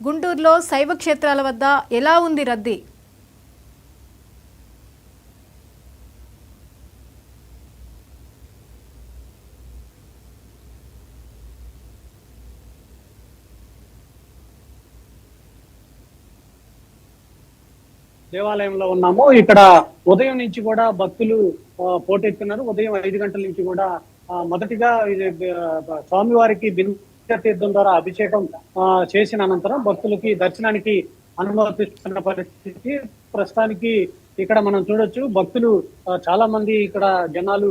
గుంటూరులో శైవ క్షేత్రాల వద్ద ఎలా ఉంది రద్దీ? దేవాలయంలో ఉన్నాము. ఇక్కడ ఉదయం నుంచి కూడా భక్తులు పోటెత్తున్నారు. ఉదయం 5 గంటల నుంచి కూడా మొదటిగా స్వామివారికి బిందె తీర్థం ద్వారా అభిషేకం చేసిన అనంతరం భక్తులకి దర్శనానికి అనుమతిస్తున్న పరిస్థితి. ప్రస్తుతానికి ఇక్కడ మనం చూడొచ్చు, భక్తులు చాలా మంది ఇక్కడ జనాలు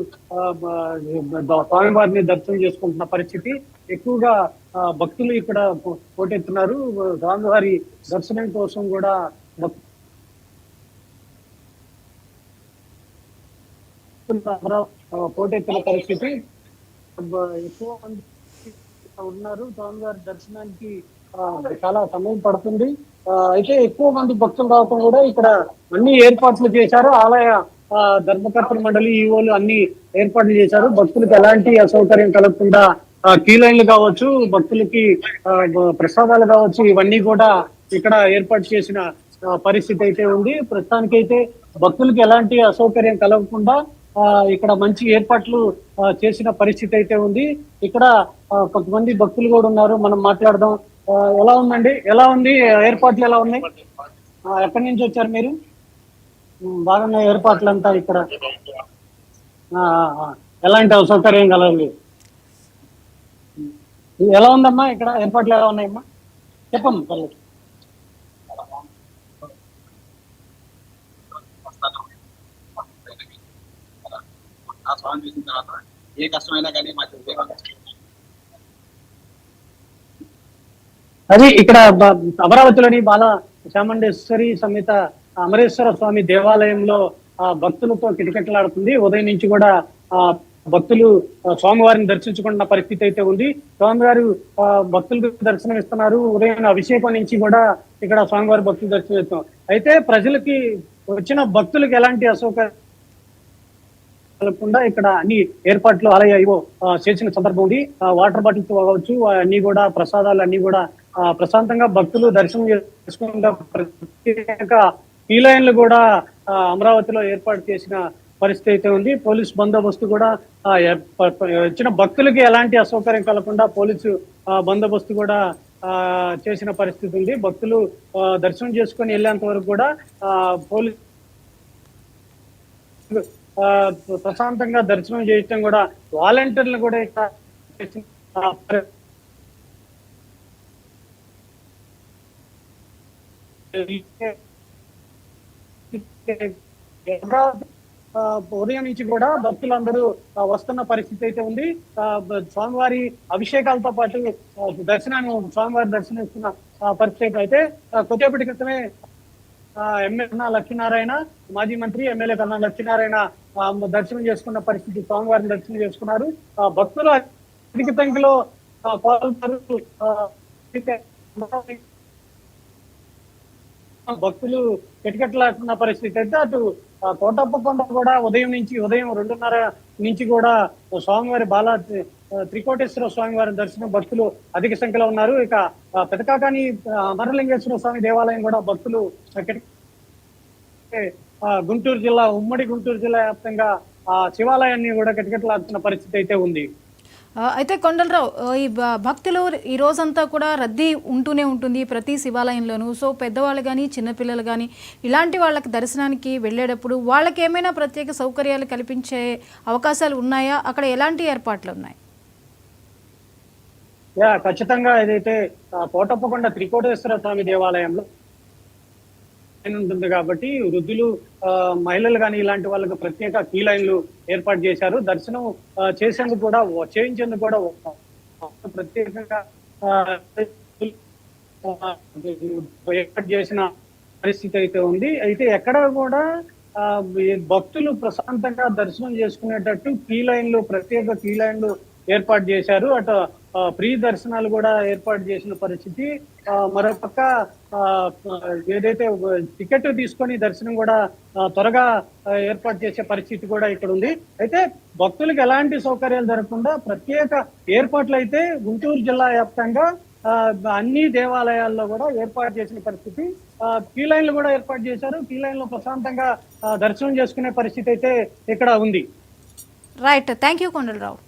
స్వామివారిని దర్శనం చేసుకుంటున్న పరిస్థితి. ఎక్కువగా భక్తులు ఇక్కడ పోటెత్తున్నారు. స్వామివారి దర్శనం కోసం కూడా పోటెత్తిన పరిస్థితి. ఎక్కువ మంది ఉన్నారు. స్వామివారి దర్శనానికి చాలా సమయం పడుతుంది. అయితే ఎక్కువ మంది భక్తులు రావడం కూడా ఇక్కడ అన్ని ఏర్పాట్లు చేశారు. ఆలయ ధర్మకర్తల మండలి ఈవోలు అన్ని ఏర్పాట్లు చేశారు. భక్తులకు ఎలాంటి అసౌకర్యం కలగకుండా క్యూ లైన్లు కావచ్చు, భక్తులకి ప్రసాదాలు కావచ్చు, ఇవన్నీ కూడా ఇక్కడ ఏర్పాటు చేసిన పరిస్థితి అయితే ఉంది. ప్రస్తుతానికైతే భక్తులకు ఎలాంటి అసౌకర్యం కలగకుండా ఇక్కడ మంచి ఏర్పాట్లు చేసిన పరిస్థితి అయితే ఉంది. ఇక్కడ కొంతమంది భక్తులు కూడా ఉన్నారు, మనం మాట్లాడదాం. ఎలా ఉందండి, ఎలా ఉంది ఏర్పాట్లు, ఎలా ఉన్నాయి? ఎక్కడి నుంచి వచ్చారు మీరు? బాగున్నాయి ఏర్పాట్లు అంతా ఇక్కడ? ఎలాంటి అసౌకర్యం కలగలేదు. ఎలా ఉందమ్మా ఇక్కడ ఏర్పాట్లు, ఎలా ఉన్నాయమ్మా చెప్పమ్మా పర్లేదు. స్వామి చూసిన తర్వాత ఏ కష్టమైనా కానీ మాకు అది ఇక్కడ అమరావతిలోని బాల చాముండేశ్వరి సమేత అమరేశ్వర స్వామి దేవాలయంలో భక్తులతో కిటకిటలాడుతుంది. ఉదయం నుంచి కూడా భక్తులు స్వామివారిని దర్శించుకున్న పరిస్థితి అయితే ఉంది. స్వామివారు భక్తులకు దర్శనం ఇస్తున్నారు. ఉదయం అభిషేకం నుంచి కూడా ఇక్కడ స్వామివారి భక్తులు దర్శనం ఇస్తున్నారు. అయితే ప్రజలకి వచ్చిన భక్తులకు ఎలాంటి అసౌకర్యం ఇక్కడ అన్ని ఏర్పాట్లు ఆలయ చేసిన సందర్భం ఉంది. వాటర్ బాటిల్స్ కావచ్చు, అన్ని కూడా ప్రసాదాలు అన్ని కూడా ప్రశాంతంగా భక్తులు దర్శనం చేసుకున్న ప్రత్యేక క్యూ లైన్లు కూడా అమరావతిలో ఏర్పాటు చేసిన పరిస్థితి అయితే ఉంది. పోలీసు బందోబస్తు కూడా వచ్చిన భక్తులకి ఎలాంటి అసౌకర్యం కలగకుండా పోలీసు బందోబస్తు కూడా చేసిన పరిస్థితి ఉంది. భక్తులు దర్శనం చేసుకొని వెళ్ళేంత వరకు కూడా పోలీసు ప్రశాంతంగా దర్శనం చేయటం కూడా వాలంటీర్లు కూడా ఇక్కడ ఉదయం నుంచి కూడా భక్తులందరూ వస్తున్న పరిస్థితి అయితే ఉంది. స్వామివారి అభిషేకాలతో పాటు దర్శనాన్ని స్వామివారి దర్శనం ఇస్తున్న పరిస్థితి అయితే కొద్దిసేపటి క్రితమే ఎమ్మెల్యే కన్నా లక్ష్మీనారాయణ, మాజీ మంత్రి ఎమ్మెల్యే కన్నా లక్ష్మీనారాయణ దర్శనం చేసుకున్న పరిస్థితి, స్వామివారిని దర్శనం చేసుకున్నారు. భక్తులు అధిక సంఖ్యలో పాల్గొన్నారు. భక్తులు కిటకిటలాడుతున్న పరిస్థితి అయితే అటు కోటప్పకొండ కూడా ఉదయం 2:30 నుంచి కూడా స్వామివారి త్రికోటేశ్వర స్వామివారి దర్శనం భక్తులు అధిక సంఖ్యలో ఉన్నారు. ఇక పెదకాకాని అమరలింగేశ్వర స్వామి దేవాలయం కూడా భక్తులు గుంటూరు జిల్లా, ఉమ్మడి గుంటూరు జిల్లా వ్యాప్తంగా శివాలయాన్ని కూడా కిటకిటలాడుతున్న పరిస్థితి అయితే ఉంది. అయితే కొండలరావు, ఈ భక్తులు ఈ రోజంతా కూడా రద్దీ ఉంటూనే ఉంటుంది ప్రతి శివాలయంలోనూ. సో పెద్దవాళ్ళు కానీ చిన్నపిల్లలు కానీ ఇలాంటి వాళ్ళకి దర్శనానికి వెళ్ళేటప్పుడు వాళ్ళకి ఏమైనా ప్రత్యేక సౌకర్యాలు కల్పించే అవకాశాలు ఉన్నాయా? అక్కడ ఎలాంటి ఏర్పాట్లు ఉన్నాయి? ఖచ్చితంగా ఏదైతే కోటప్పకొండ త్రికోటేశ్వర స్వామి దేవాలయంలో ఉంటుంది కాబట్టి వృద్ధులు, మహిళలు కానీ ఇలాంటి వాళ్ళకి ప్రత్యేక క్యూ లైన్లు ఏర్పాటు చేశారు. దర్శనం చేసేందుకు కూడా చేయించేందుకు కూడా ప్రత్యేకంగా ఏర్పాటు చేసిన పరిస్థితి అయితే ఉంది. అయితే ఎక్కడ కూడా భక్తులు ప్రశాంతంగా దర్శనం చేసుకునేటట్టు ప్రత్యేక క్యూ లైన్లు ఏర్పాటు చేశారు. అటు ఫ్రీ దర్శనాలు కూడా ఏర్పాటు చేసిన పరిస్థితి. మరోపక్క ఏదైతే టికెట్ తీసుకొని దర్శనం కూడా త్వరగా ఏర్పాటు చేసే పరిస్థితి కూడా ఇక్కడ ఉంది. అయితే భక్తులకు ఎలాంటి సౌకర్యాలు జరగకుండా ప్రత్యేక ఏర్పాట్లు అయితే గుంటూరు జిల్లా వ్యాప్తంగా అన్ని దేవాలయాల్లో కూడా ఏర్పాటు చేసిన పరిస్థితి. క్యూ లైన్లు కూడా ఏర్పాటు చేశారు. క్యూ లైన్ లో ప్రశాంతంగా దర్శనం చేసుకునే పరిస్థితి అయితే ఇక్కడ ఉంది. Right, thank you Kondalarao.